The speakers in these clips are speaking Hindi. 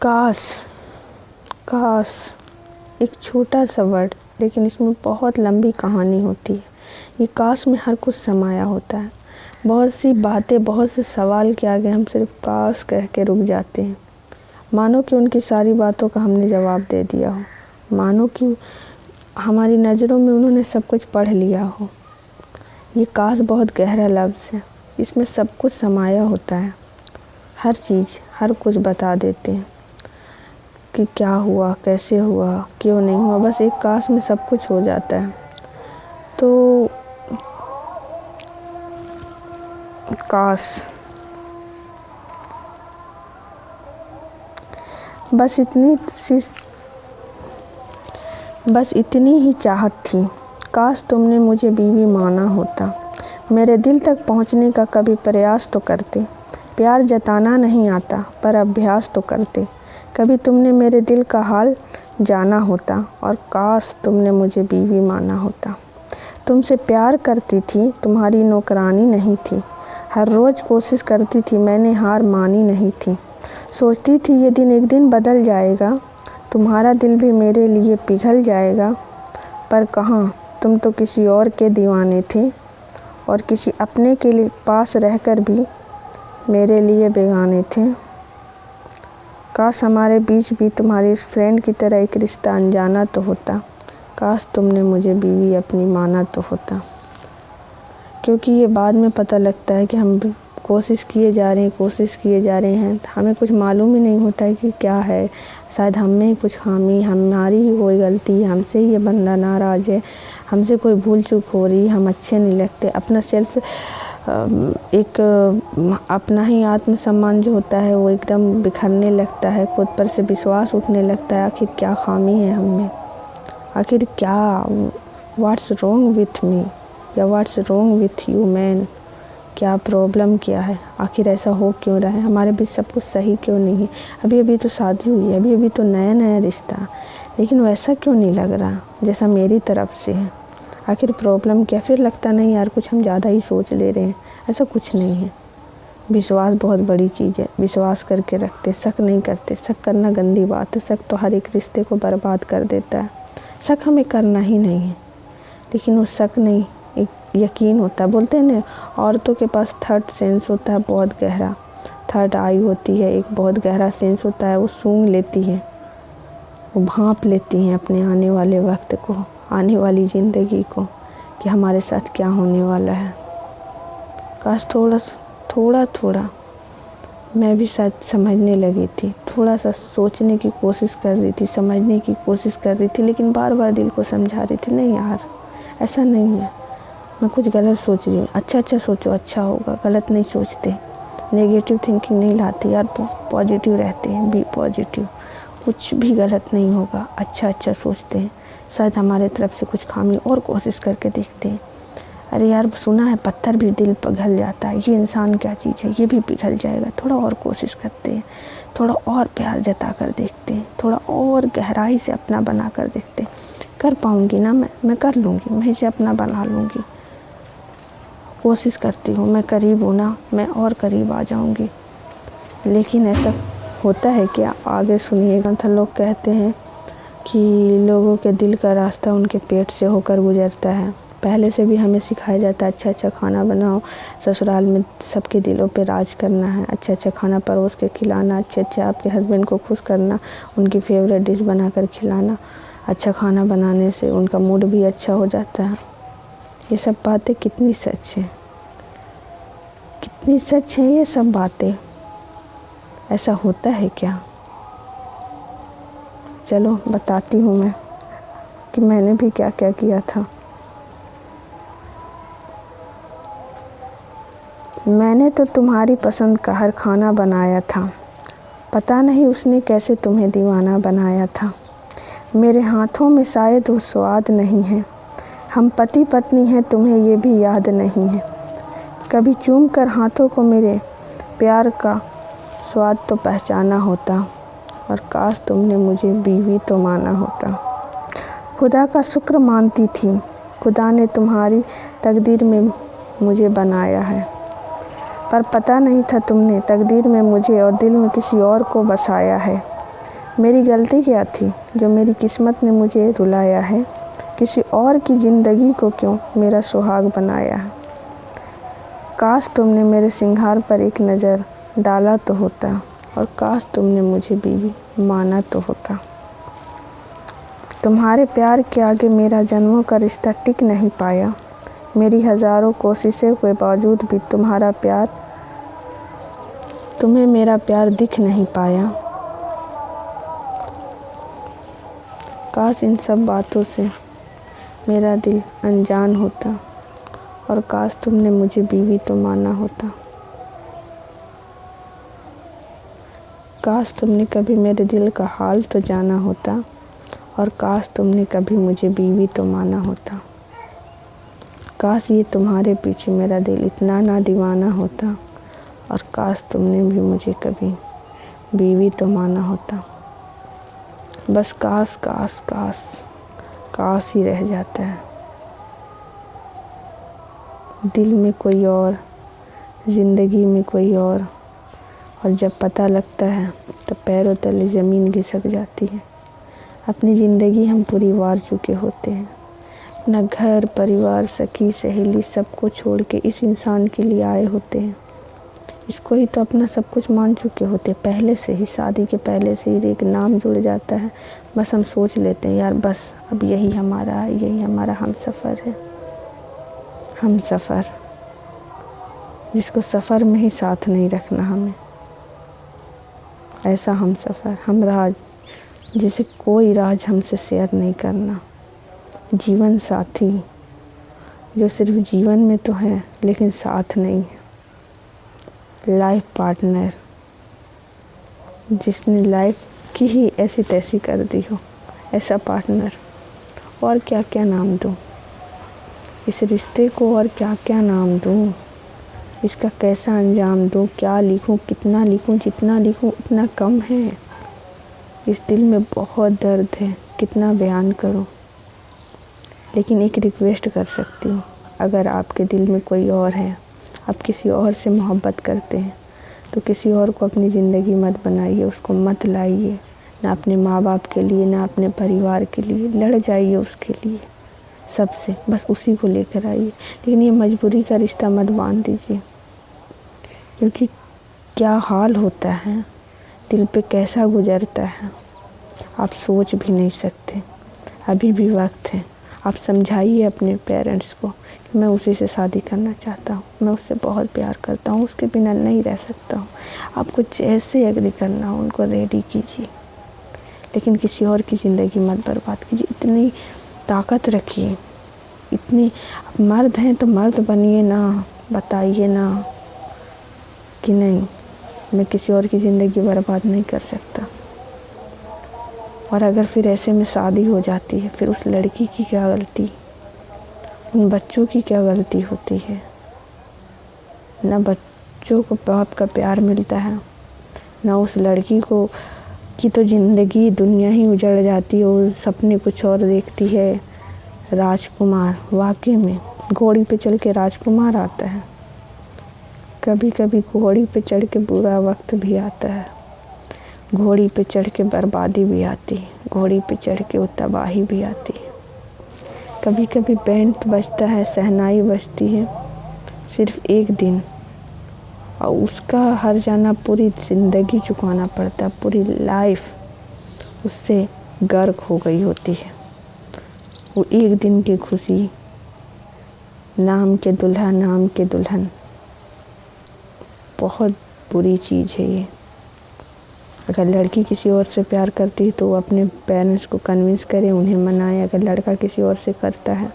काश। काश एक छोटा सा वर्ड, लेकिन इसमें बहुत लंबी कहानी होती है। ये काश में हर कुछ समाया होता है। बहुत सी बातें, बहुत से सवाल के आगे हम सिर्फ काश कह के रुक जाते हैं। मानो कि उनकी सारी बातों का हमने जवाब दे दिया हो। मानो कि हमारी नज़रों में उन्होंने सब कुछ पढ़ लिया हो। ये काश बहुत गहरा लफ्ज़ है। इसमें सब कुछ समाया होता है। हर चीज़, हर कुछ बता देते हैं कि क्या हुआ, कैसे हुआ, क्यों नहीं हुआ। बस एक काश में सब कुछ हो जाता है। तो काश, बस इतनी ही चाहत थी। काश तुमने मुझे बीवी माना होता। मेरे दिल तक पहुंचने का कभी प्रयास तो करते। प्यार जताना नहीं आता, पर अभ्यास तो करते। कभी तुमने मेरे दिल का हाल जाना होता, और काश तुमने मुझे बीवी माना होता। तुमसे प्यार करती थी, तुम्हारी नौकरानी नहीं थी। हर रोज़ कोशिश करती थी, मैंने हार मानी नहीं थी। सोचती थी ये दिन एक दिन बदल जाएगा, तुम्हारा दिल भी मेरे लिए पिघल जाएगा। पर कहाँ, तुम तो किसी और के दीवाने थे, और किसी अपने के लिए पास रहकर भी मेरे लिए बेगाने थे। काश हमारे बीच भी तुम्हारी फ्रेंड की तरह एक रिश्ता अनजाना तो होता। काश तुमने मुझे बीवी अपनी माना तो होता। क्योंकि ये बाद में पता लगता है कि हम कोशिश किए जा रहे हैं। हमें कुछ मालूम ही नहीं होता है कि क्या है। शायद हम में ही कुछ खामी, हमारी ही कोई गलती है, हमसे ही ये बंदा नाराज़ है, हमसे कोई भूल चूक हो रही, हम अच्छे नहीं लगते। अपना सेल्फ अपना ही आत्मसम्मान जो होता है वो एकदम बिखरने लगता है, खुद पर से विश्वास उठने लगता है। आखिर क्या खामी है हम में? आखिर क्या, व्हाट्स रॉन्ग विथ मी, या what's wrong with you man? क्या प्रॉब्लम क्या है? आखिर ऐसा हो क्यों रहा है? हमारे बीच सब कुछ सही क्यों नहीं है? अभी तो शादी हुई है, अभी तो नया रिश्ता, लेकिन वैसा क्यों नहीं लग रहा जैसा मेरी तरफ से है? आखिर प्रॉब्लम क्या? फिर लगता नहीं यार, कुछ हम ज़्यादा ही सोच ले रहे हैं। ऐसा कुछ नहीं है। विश्वास बहुत बड़ी चीज़ है। विश्वास करके रखते, शक नहीं करते। शक करना गंदी बात है। शक तो हर एक रिश्ते को बर्बाद कर देता है। शक हमें करना ही नहीं है, लेकिन वो शक नहीं, एक यकीन होता है। बोलते हैं ना, औरतों के पास थर्ड सेंस होता है, बहुत गहरा। थर्ड आई होती है, एक बहुत गहरा सेंस होता है। वो सूंघ लेती है, वो भांप लेती हैं अपने आने वाले वक्त को, आने वाली ज़िंदगी को, कि हमारे साथ क्या होने वाला है। काश थोड़ा मैं भी शायद समझने लगी थी। थोड़ा सा सोचने की कोशिश कर रही थी, समझने की कोशिश कर रही थी, लेकिन बार बार दिल को समझा रही थी, नहीं यार ऐसा नहीं है, मैं कुछ गलत सोच रही हूँ। अच्छा सोचो, अच्छा होगा। गलत नहीं सोचते, नेगेटिव थिंकिंग नहीं लाते यार, पॉजिटिव रहते हैं। बी पॉजिटिव, कुछ भी गलत नहीं होगा। अच्छा सोचते हैं। शायद हमारे तरफ से कुछ खामी, और कोशिश करके देखते हैं। अरे यार, सुना है पत्थर भी दिल पिघल जाता है। ये इंसान क्या चीज़ है, ये भी पिघल जाएगा। थोड़ा और कोशिश करते हैं, थोड़ा और प्यार जता कर देखते हैं, थोड़ा और गहराई से अपना बना कर देखते हैं। कर पाऊँगी ना मैं कर लूँगी, मैं इसे अपना बना लूँगी। कोशिश करती हूँ, मैं करीब हूँ ना, मैं और करीब आ जाऊँगी। लेकिन ऐसा होता है क्या? आगे सुनिएगा। तो लोग कहते हैं कि लोगों के दिल का रास्ता उनके पेट से होकर गुजरता है। पहले से भी हमें सिखाया जाता है, अच्छा खाना बनाओ, ससुराल में सबके दिलों पे राज करना है। अच्छा खाना परोस के खिलाना, अच्छा आपके हस्बैंड को खुश करना, उनकी फेवरेट डिश बनाकर खिलाना। अच्छा खाना बनाने से उनका मूड भी अच्छा हो जाता है। ये सब बातें कितनी सच हैं, कितनी सच हैं ये सब बातें? ऐसा होता है क्या? चलो बताती हूँ मैं कि मैंने भी क्या क्या किया था। मैंने तो तुम्हारी पसंद का हर खाना बनाया था। पता नहीं उसने कैसे तुम्हें दीवाना बनाया था। मेरे हाथों में शायद वो स्वाद नहीं है। हम पति पत्नी हैं, तुम्हें ये भी याद नहीं है। कभी चूम कर हाथों को मेरे प्यार का स्वाद तो पहचाना होता, और काश तुमने मुझे बीवी तो माना होता। खुदा का शुक्र मानती थी, खुदा ने तुम्हारी तकदीर में मुझे बनाया है। पर पता नहीं था तुमने तकदीर में मुझे और दिल में किसी और को बसाया है। मेरी गलती क्या थी जो मेरी किस्मत ने मुझे रुलाया है? किसी और की ज़िंदगी को क्यों मेरा सुहाग बनाया है? काश तुमने मेरे सिंगार पर एक नज़र डाला तो होता, और काश तुमने मुझे बीवी माना तो होता। तुम्हारे प्यार के आगे मेरा जन्मों का रिश्ता टिक नहीं पाया। मेरी हज़ारों कोशिशों के बावजूद भी तुम्हें मेरा प्यार दिख नहीं पाया। काश इन सब बातों से मेरा दिल अनजान होता, और काश तुमने मुझे बीवी तो माना होता। काश तुमने कभी मेरे दिल का हाल तो जाना होता, और काश तुमने कभी मुझे बीवी तो माना होता। काश ये तुम्हारे पीछे मेरा दिल इतना ना दीवाना होता, और काश तुमने भी मुझे कभी बीवी तो माना होता। बस काश काश काश काश ही रह जाता है। दिल में कोई और, ज़िंदगी में कोई और जब पता लगता है तो पैरों तले ज़मीन घिसक जाती है। अपनी ज़िंदगी हम पूरी वार चुके होते हैं। अपना घर, परिवार, सखी, सहेली सबको छोड़ के इस इंसान के लिए आए होते हैं। इसको ही तो अपना सब कुछ मान चुके होते पहले से ही, शादी के पहले से ही एक नाम जुड़ जाता है। बस हम सोच लेते हैं यार बस अब यही हमारा हम सफ़र है। हम सफ़र जिसको सफ़र में ही साथ नहीं रखना हमें, ऐसा हम सफ़र। हम राज जिसे कोई राज हमसे शेयर नहीं करना। जीवन साथी जो सिर्फ जीवन में तो है लेकिन साथ नहीं है। लाइफ पार्टनर जिसने लाइफ की ही ऐसी तैसी कर दी हो, ऐसा पार्टनर। और क्या क्या नाम दूँ इस रिश्ते को, और क्या क्या नाम दूँ इसका, कैसा अंजाम दूँ, क्या लिखूँ, कितना लिखूँ, जितना लिखूँ उतना कम है। इस दिल में बहुत दर्द है, कितना बयान करूँ। लेकिन एक रिक्वेस्ट कर सकती हूँ, अगर आपके दिल में कोई और है, आप किसी और से मोहब्बत करते हैं, तो किसी और को अपनी ज़िंदगी मत बनाइए, उसको मत लाइए। ना अपने माँ बाप के लिए, ना अपने परिवार के लिए। लड़ जाइए उसके लिए सबसे, बस उसी को लेकर आइए। लेकिन ये मजबूरी का रिश्ता मत बांध दीजिए, क्योंकि क्या हाल होता है, दिल पे कैसा गुजरता है, आप सोच भी नहीं सकते। अभी भी वक्त है, आप समझाइए अपने पेरेंट्स को कि मैं उसी से शादी करना चाहता हूँ, मैं उससे बहुत प्यार करता हूँ, उसके बिना नहीं रह सकता हूँ। आपको जैसे एग्री करना हो उनको रेडी कीजिए, लेकिन किसी और की ज़िंदगी मत बर्बाद कीजिए। इतनी ताकत रखिए, इतनी आप मर्द हैं तो मर्द बनिए ना, बताइए ना कि नहीं मैं किसी और की ज़िंदगी बर्बाद नहीं कर सकता। और अगर फिर ऐसे में शादी हो जाती है, फिर उस लड़की की क्या गलती, उन बच्चों की क्या गलती होती है? ना बच्चों को बाप का प्यार मिलता है, ना उस लड़की को की तो ज़िंदगी दुनिया ही उजड़ जाती है। वो सपने कुछ और देखती है। राजकुमार, वाकई में घोड़ी पे चढ़ के राजकुमार आता है। कभी कभी घोड़ी पे चढ़ के बुरा वक्त भी आता है, घोड़ी पे चढ़ के बर्बादी भी आती है, घोड़ी पे चढ़ के वो तबाही भी आती है। कभी कभी बैंड बजता है, शहनाई बजती है सिर्फ एक दिन, और उसका हर जाना पूरी ज़िंदगी चुकाना पड़ता है, पूरी लाइफ उससे गर्क हो गई होती है। वो एक दिन की खुशी, नाम के दुल्हा, नाम के दुल्हन, बहुत बुरी चीज़ है ये। अगर लड़की किसी और से प्यार करती है तो वो अपने पेरेंट्स को कन्विंस करे, उन्हें मनाए। अगर लड़का किसी और से करता है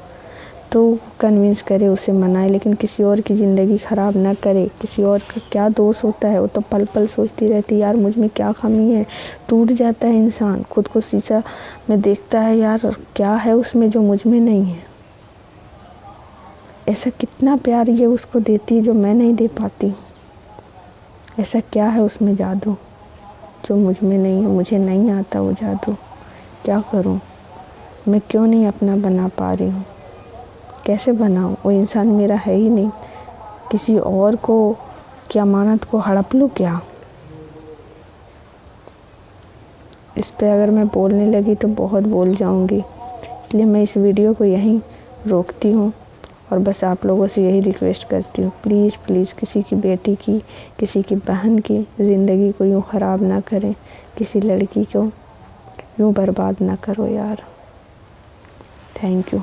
तो कन्विंस करे, उसे मनाए, लेकिन किसी और की ज़िंदगी ख़राब ना करे। किसी और का क्या दोष होता है, वो तो पल पल सोचती रहती यार मुझ में क्या कमी है। टूट जाता है इंसान, खुद को शीशा में देखता है, यार क्या है उसमें जो मुझ में नहीं है। ऐसा कितना प्यार ये उसको देती है जो मैं नहीं दे पाती। ऐसा क्या है उसमें जादू जो मुझ में नहीं है, मुझे नहीं आता वो जादू। क्या करूं मैं, क्यों नहीं अपना बना पा रही हूँ, कैसे बनाऊं? वो इंसान मेरा है ही नहीं, किसी और को की अमानत को हड़प लूँ क्या? इस पे अगर मैं बोलने लगी तो बहुत बोल जाऊंगी, इसलिए मैं इस वीडियो को यहीं रोकती हूँ और बस आप लोगों से यही रिक्वेस्ट करती हूँ, प्लीज़ प्लीज़ किसी की बेटी की, किसी की बहन की ज़िंदगी को यूँ ख़राब ना करें, किसी लड़की को यूँ बर्बाद ना करो यार। Thank you.